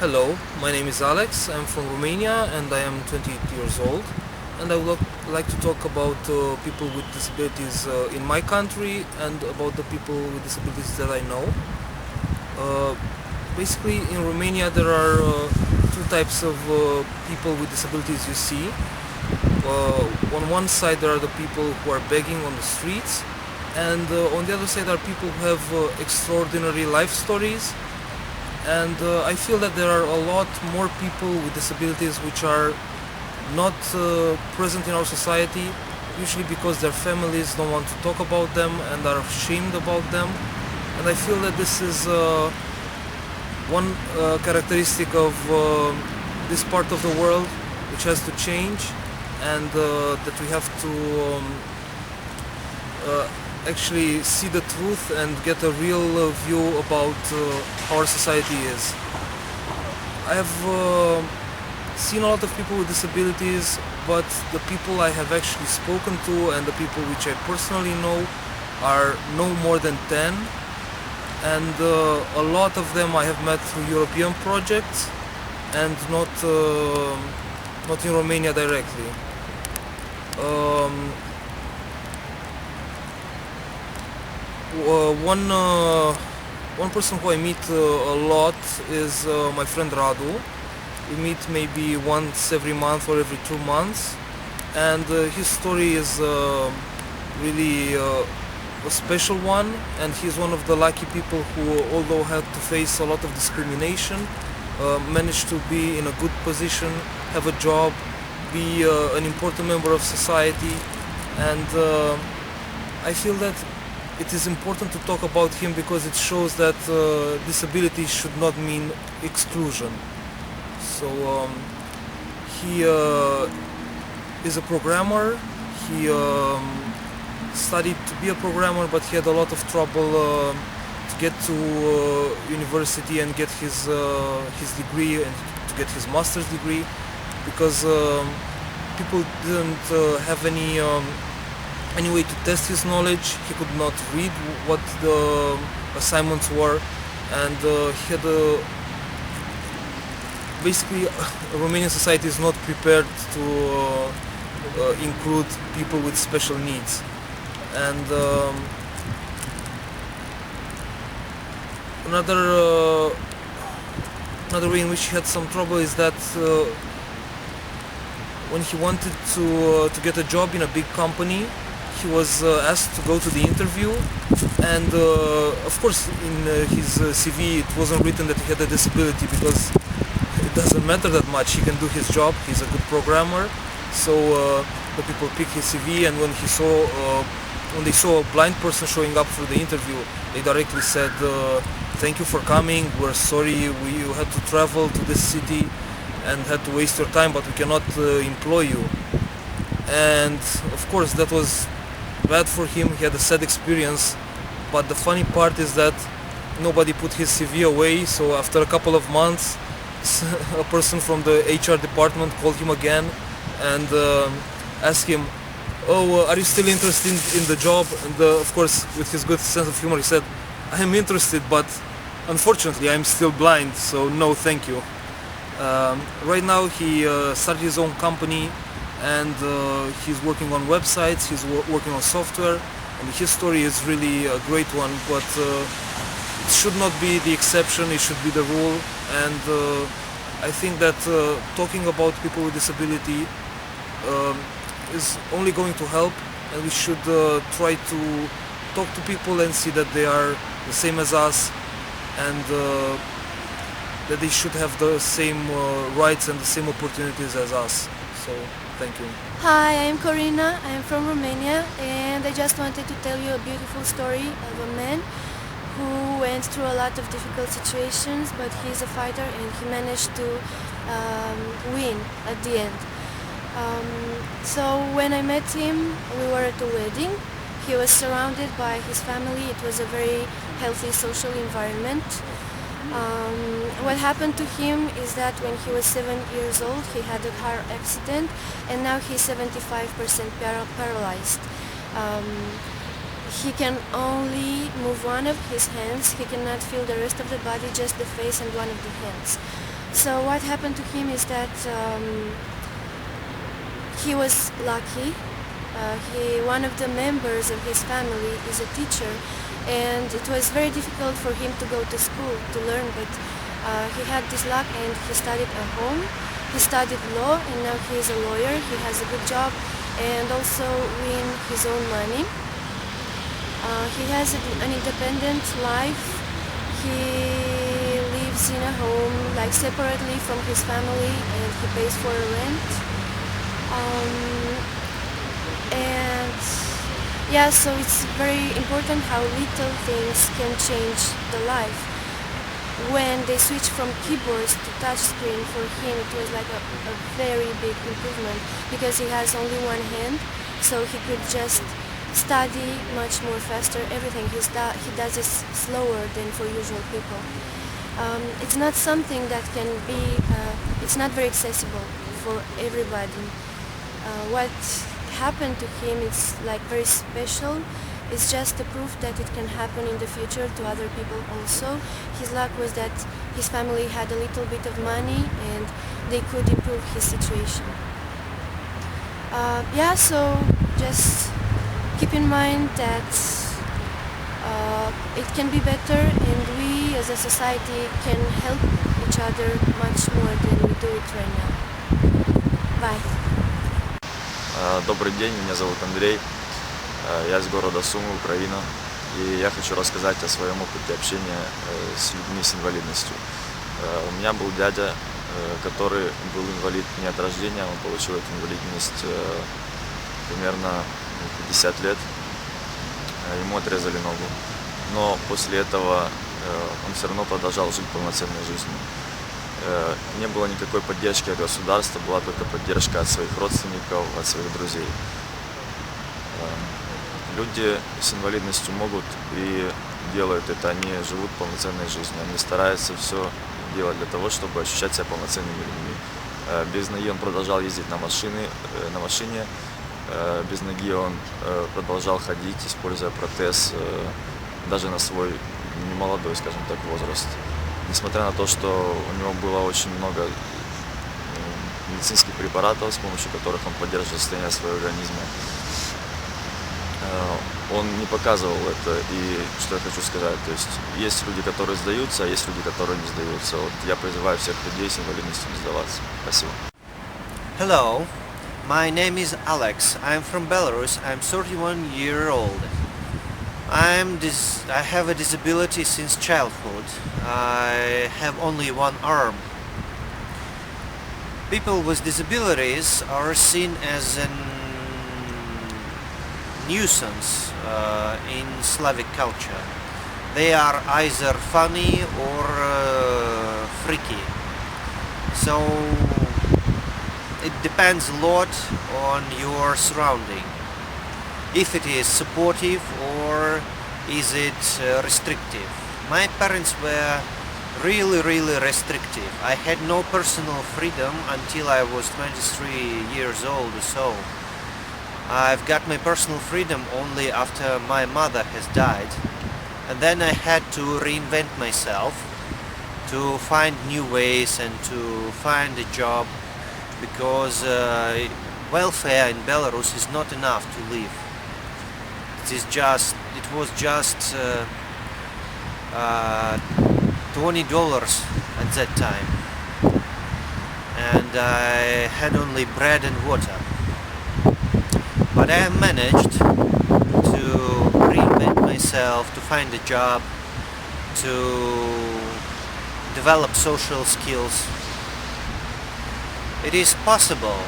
Hello, my name is Alex. I'm from Romania and I am 28 years old. And I would like to talk about people with disabilities in my country and about the people with disabilities that I know. Uh, Basically, in Romania there are two types of people with disabilities you see. On one side there are the people who are begging on the streets, and on the other side are people who have extraordinary life stories. And I feel that there are a lot more people with disabilities which are not present in our society, usually because their families don't want to talk about them and are ashamed about them. And I feel that this is one characteristic of this part of the world which has to change, and that we have to actually see the truth and get a real view about how our society is. I have seen a lot of people with disabilities, but the people I have actually spoken to and the people which I personally know are no more than 10, and a lot of them I have met through European projects and not in Romania directly. Um, one person who I meet a lot is my friend Radu. We meet maybe once every month or every 2 months, and his story is really a special one, and he's one of the lucky people who, although had to face a lot of discrimination, managed to be in a good position, have a job, be an important member of society, and I feel that it is important to talk about him because it shows that disability should not mean exclusion. So he is a programmer. He studied to be a programmer, but he had a lot of trouble to get to university and get his degree and to get his master's degree, because people didn't have any way to test his knowledge. He could not read what the assignments were, and he had basically Romanian society is not prepared to include people with special needs. And another way in which he had some trouble is that when he wanted to get a job in a big company, he was asked to go to the interview, and of course in his CV it wasn't written that he had a disability, because it doesn't matter that much. He can do his job, he's a good programmer. So the people picked his CV, and when they saw a blind person showing up for the interview, they directly said, thank you for coming, we're sorry you had to travel to this city and had to waste your time, but we cannot employ you. And of course that was bad for him. He had a sad experience, but the funny part is that nobody put his CV away. So after a couple of months, a person from the HR department called him again and asked him, oh, are you still interested in the job? And of course, with his good sense of humor, he said, I am interested, but unfortunately I'm still blind, so no thank you. Right now he started his own company, and he's working on websites, he's working on software, and his story is really a great one, but it should not be the exception, it should be the rule. And I think that talking about people with disability is only going to help, and we should try to talk to people and see that they are the same as us, and that they should have the same rights and the same opportunities as us. So, thank you. Hi, I'm Corina. I'm from Romania, and I just wanted to tell you a beautiful story of a man who went through a lot of difficult situations, but he's a fighter and he managed to win at the end. So when I met him, we were at a wedding. He was surrounded by his family. It was a very healthy social environment. What happened to him is that when he was 7 years old, he had a car accident, and now he's 75% paralyzed. He can only move one of his hands. He cannot feel the rest of the body, just the face and one of the hands. So what happened to him is that he was lucky. One of the members of his family is a teacher, and it was very difficult for him to go to school to learn, but he had this luck and he studied at home. He studied law and now he is a lawyer. He has a good job and also win his own money. He has an independent life. He lives in a home like separately from his family and he pays for a rent. And yeah, so it's very important how little things can change the life. When they switched from keyboards to touchscreen, for him it was like a very big improvement because he has only one hand, so he could just study much more faster. Everything he does is slower than for usual people. It's not something that can be, it's not very accessible for everybody. What happened to him is like very special. It's just a proof that it can happen in the future to other people also. His luck was that his family had a little bit of money and they could improve his situation. Yeah, so just keep in mind that it can be better and we as a society can help each other much more than we do it right now. Bye. Добрый день, меня зовут Андрей, я из города Сумы, Украина, и я хочу рассказать о своем опыте общения с людьми с инвалидностью. У меня был дядя, который был инвалид не от рождения, он получил эту инвалидность примерно 50 лет, ему отрезали ногу, но после этого он все равно продолжал жить полноценной жизнью. Не было никакой поддержки от государства, была только поддержка от своих родственников, от своих друзей. Люди с инвалидностью могут и делают это, они живут полноценной жизнью, они стараются все делать для того, чтобы ощущать себя полноценными людьми. Без ноги он продолжал ездить на машине, без ноги он продолжал ходить, используя протез, даже на свой немолодой, скажем так, возраст. Несмотря на то, что у него было очень много медицинских препаратов, с помощью которых он поддерживал состояние своего организма, он не показывал это. И что я хочу сказать, то есть люди, которые сдаются, а есть люди, которые не сдаются. Вот я призываю всех людей с инвалидностью не сдаваться. Спасибо. Hello, my name is Alex. I'm from Belarus. I'm 31 years old. I have a disability since childhood. I have only one arm. People with disabilities are seen as a nuisance in Slavic culture. They are either funny or freaky. So it depends a lot on your surrounding. If it is supportive or is it restrictive. My parents were really restrictive. I had no personal freedom until I was 23 years old or so. I've got my personal freedom only after my mother has died, and then I had to reinvent myself to find new ways and to find a job, because welfare in Belarus is not enough to live. It was just $20 at that time, and I had only bread and water. But I managed to reinvent myself, to find a job, to develop social skills. It is possible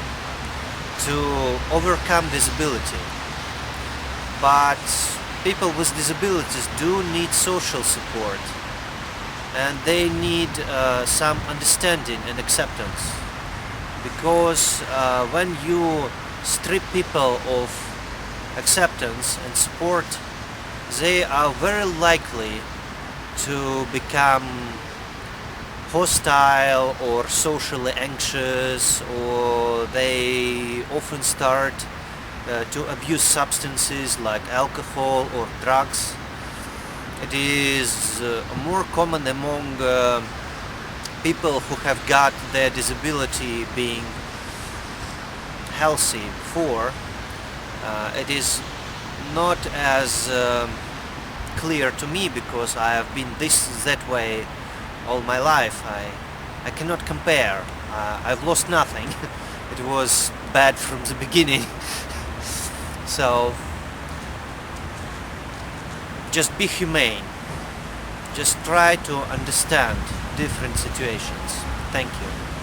to overcome disability, but people with disabilities do need social support, and they need some understanding and acceptance, because when you strip people of acceptance and support, they are very likely to become hostile or socially anxious, or they often start to abuse substances like alcohol or drugs. It is more common among people who have got their disability being healthy before, it is not as clear to me because I have been that way all my life. I cannot compare. I've lost nothing. It was bad from the beginning. So just be humane. Just try to understand different situations. Thank you.